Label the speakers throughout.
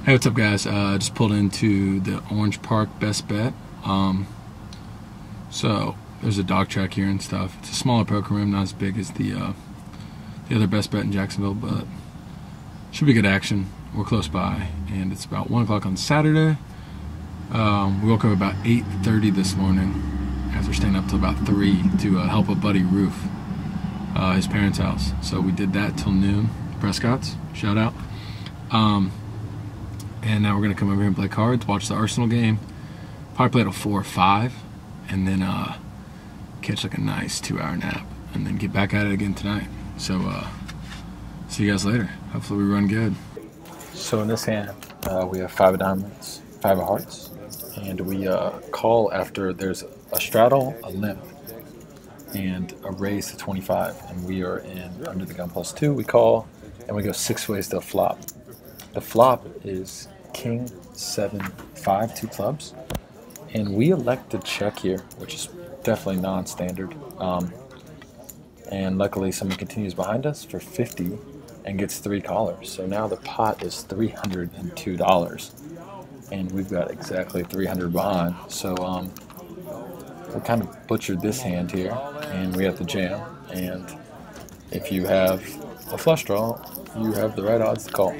Speaker 1: Hey, what's up, guys? Just pulled into the Orange Park Best Bet. So there's a dog track here and stuff. It's a smaller poker room, not as big as the other Best Bet in Jacksonville, but should be good action. We're close by, and it's about 1 o'clock on Saturday. We woke up about 8:30 this morning after staying up till about 3 to help a buddy roof his parents' house. So we did that till noon. Prescott's, shout out. And now we're going to come over here and play cards, watch the Arsenal game, probably play till 4 or 5, and then catch like a nice 2-hour nap, and then get back at it again tonight. So see you guys later. Hopefully we run good. So in this hand, we have 5 of diamonds, 5 of hearts, and we call after there's a straddle, a limp, and a raise to 25, and we are in under the gun +2. We call, and we go 6 ways to a flop. The flop is King, 7, 5, 2 clubs, and we elect to check here, which is definitely non-standard. And luckily someone continues behind us for 50 and gets 3 callers. So now the pot is $302, and we've got exactly 300 behind. So we kind of butchered this hand here, and we have to jam. And if you have a flush draw, you have the right odds to call.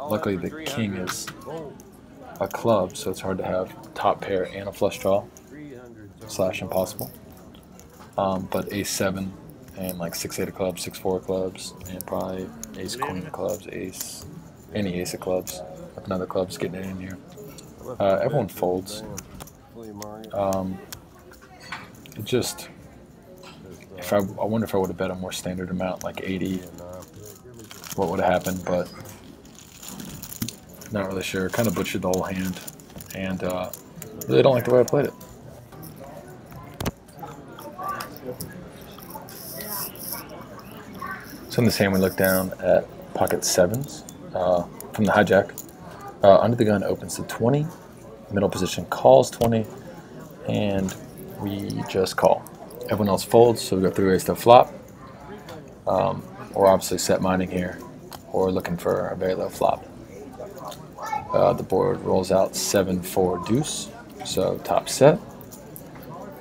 Speaker 1: Luckily the king is a club, so it's hard to have top pair and a flush draw / impossible. But ace 7 and like 6-8 of clubs, 6-4 of clubs, and probably ace queen of clubs, any ace of clubs, with another club's getting it in here. Everyone folds. It just, I wonder if I would have bet a more standard amount, like 80, what would have happened, but not really sure. Kind of butchered the whole hand, and really don't like the way I played it. So in this hand we look down at pocket 7s from the hijack. Under the gun opens to 20, middle position calls 20, and we just call. Everyone else folds, so we go 3 ways to a flop. We're obviously set mining here, or looking for a very low flop. The board rolls out 7-4 deuce, so top set.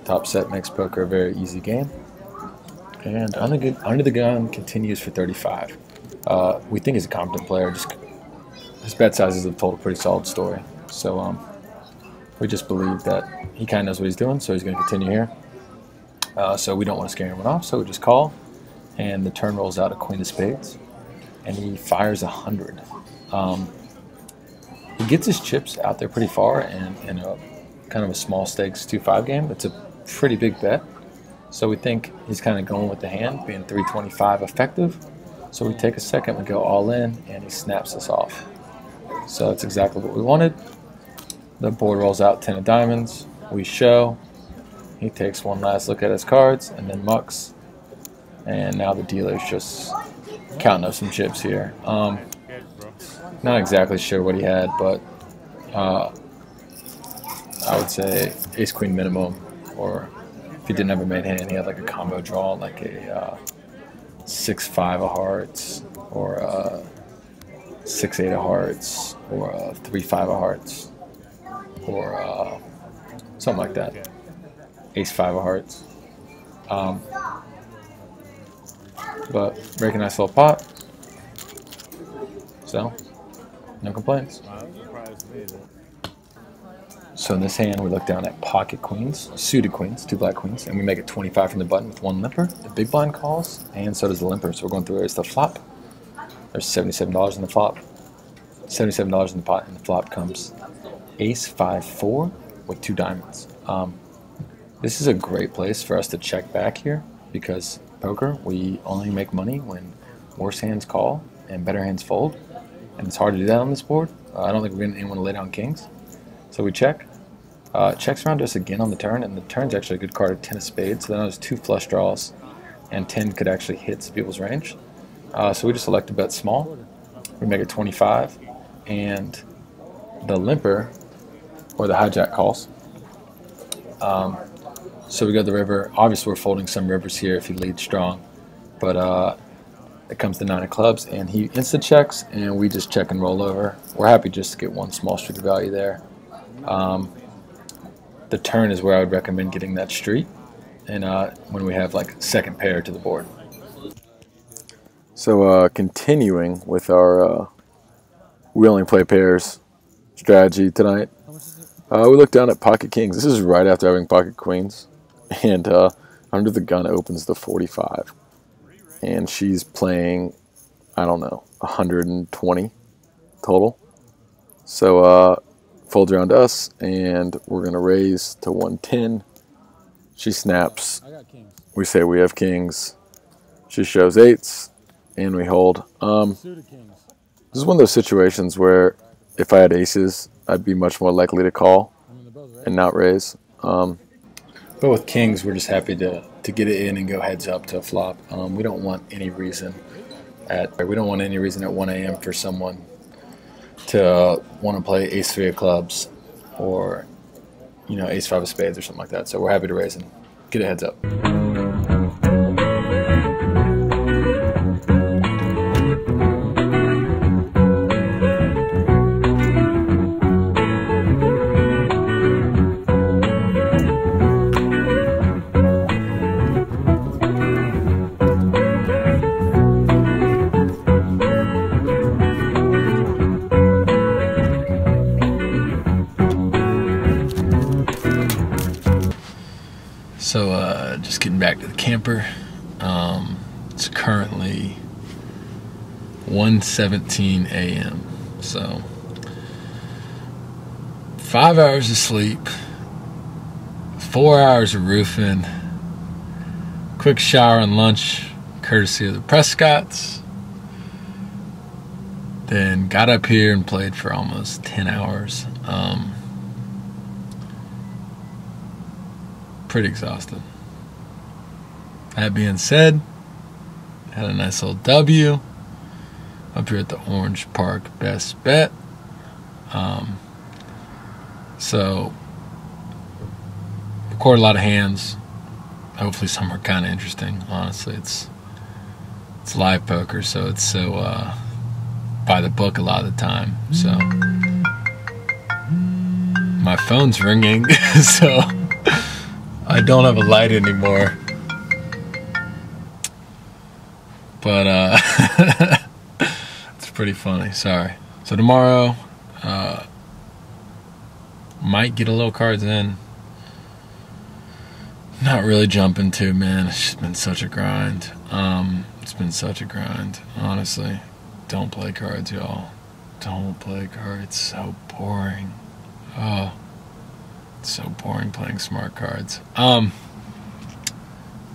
Speaker 1: Top set makes poker a very easy game. And under the gun continues for 35. We think he's a competent player. Just his bet sizes have told a pretty solid story. So We just believe that he kind of knows what he's doing, so he's going to continue here. So we don't want to scare anyone off, so we just call, and the turn rolls out a queen of spades, and he fires 100. He gets his chips out there pretty far, and in a kind of a small stakes 2-5 game, it's a pretty big bet. So we think he's kind of going with the hand, being 325 effective. So we take a second, we go all in, and he snaps us off. So it's exactly what we wanted. The board rolls out 10 of diamonds. We show. He takes one last look at his cards and then mucks. And now the dealer's just counting up some chips here. Not exactly sure what he had, but I would say ace queen minimum, or if he didn't have a made hand, he had like a combo draw, like a 6-5 of hearts, or a 6-8 of hearts, or a 3-5 of hearts, or something like that. Ace-5 of hearts. But very nice little pot. So, no complaints. So in this hand, we look down at pocket queens, suited queens, 2 black queens, and we make it 25 from the button with 1 limper. The big blind calls, and so does the limper. So we're going through raise the flop. There's $77 in the flop, $77 in the pot, and the flop comes ace 5-4 with 2 diamonds. This is a great place for us to check back here, because poker, we only make money when worse hands call and better hands fold, and it's hard to do that on this board. I don't think we're going to want to lay down kings. So we check. Checks around us again on the turn, and the turn's actually a good card, 10 of spades. So then there's 2 flush draws, and 10 could actually hit some people's range. So we just elect to bet small. We make it 25, and the limper, or the hijack, calls. So we go to the river. Obviously, we're folding some rivers here if he leads strong, but it comes to 9 of clubs, and he instant checks, and we just check and roll over. We're happy just to get 1 small street of value there. The turn is where I would recommend getting that street, and when we have like second pair to the board. So continuing with our we only play pairs strategy tonight, we look down at pocket kings. This is right after having pocket queens, and under the gun opens the 45, and she's playing, I don't know, 120 total. So folds around us, and we're going to raise to 110. She snaps. We say we have kings. She shows 8s, and we hold. This is one of those situations where if I had aces, I'd be much more likely to call and not raise. But with kings, we're just happy to get it in and go heads up to a flop. We don't want any reason at 1 a.m. for someone to want to play ace-3 of clubs, or ace-5 of spades or something like that. So we're happy to raise and get a heads up. So just getting back to the camper. It's currently 1:17 a.m. So 5 hours of sleep, 4 hours of roofing, quick shower and lunch courtesy of the Prescotts. Then got up here and played for almost 10 hours. Pretty exhausted. That being said, had a nice little W up here at the Orange Park Best Bet. So record a lot of hands. Hopefully some are kind of interesting. Honestly, it's live poker, so it's so by the book a lot of the time. So my phone's ringing, so I don't have a light anymore. But it's pretty funny. Sorry. So tomorrow, might get a little cards in. Not really jumping to, man. It's just been such a grind. It's been such a grind, honestly. Don't play cards, y'all. Don't play cards. It's so boring. Oh, it's so boring playing smart cards.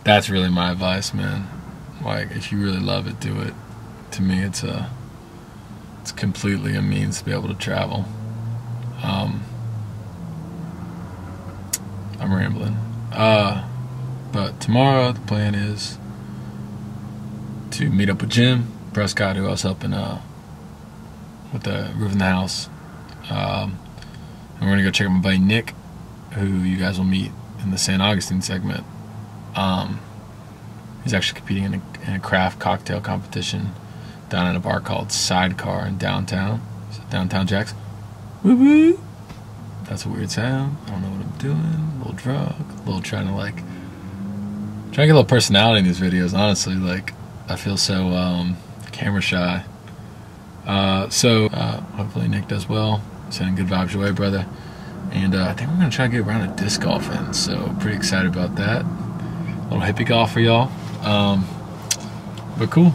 Speaker 1: That's really my advice, man. Like, if you really love it, do it. To me, it's completely a means to be able to travel. I'm rambling. But tomorrow the plan is to meet up with Jim Prescott, who I was helping with the roof in the house. And we're gonna go check out my buddy Nick, who you guys will meet in the St Augustine segment. He's actually competing in a craft cocktail competition down at a bar called Sidecar in downtown Jackson. Woo woo. That's a weird sound. I don't know what I'm doing. A little drunk. A little trying to get a little personality in these videos. Honestly, like, I feel so camera shy. So hopefully Nick does well. Sending good vibes your way, brother. And I think we're gonna try to get a round of disc golf in. So pretty excited about that. A little hippie golf for y'all. But cool.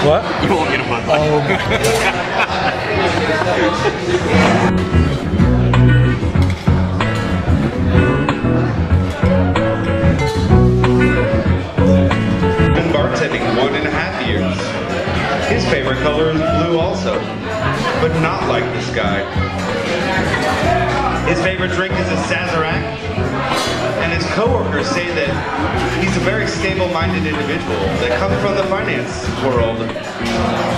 Speaker 2: What? You won't get a Bud Light.
Speaker 3: Been bartending 1.5 years. His favorite color is blue also, but not like this guy. His favorite drink is a Sazerac, and his coworkers say that he's a very stable-minded individual that comes from the finance world.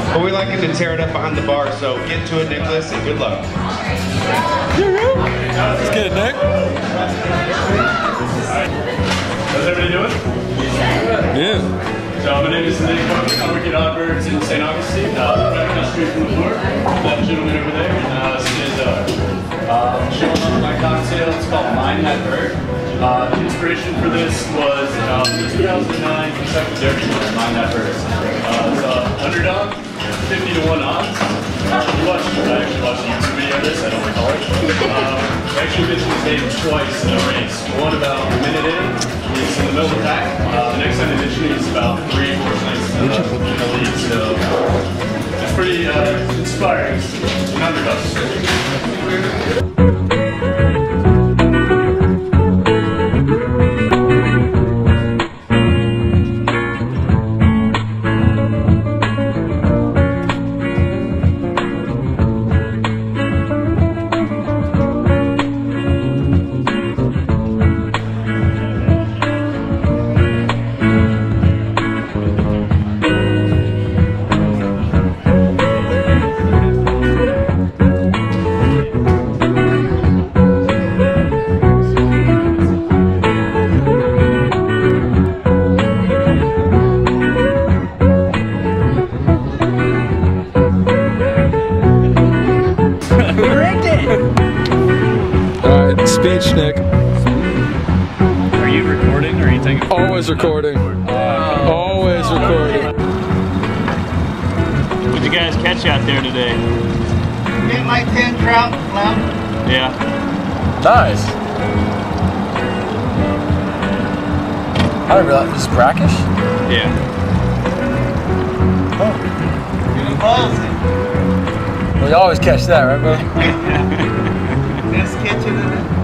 Speaker 3: But we like him to tear it up behind the bar, so get to it, Nicholas, and good luck.
Speaker 1: Let's get it, Nick.
Speaker 4: How's everybody doing?
Speaker 1: Yeah.
Speaker 4: So my name is Nick. I work at Oddbirds in St Augustine, right across the street from the floor. That gentleman over there is showing off my cocktail. It's called Mine That Bird. The inspiration for this was the 2009 Kentucky Derby winner, Mine That Bird. It's underdog, 50-to-1 odds. I actually watched a YouTube video of this. I don't recall it. I actually mentioned his name twice in a race. One about a minute in. He's in the middle of the pack. The next time I mentioned it, he's about 3 or 4 seconds in the lead. So it's pretty inspiring. An underdog.
Speaker 1: Speech, Nick.
Speaker 4: Are you recording or are you taking?
Speaker 1: Always recording. Always recording.
Speaker 4: What'd you guys catch out there today?
Speaker 5: Get like 10 trout left.
Speaker 4: Yeah.
Speaker 1: Nice. I didn't realize this is brackish.
Speaker 4: Yeah.
Speaker 5: Close it.
Speaker 1: Well, you always catch that, right, bro?
Speaker 5: Best catch it in it.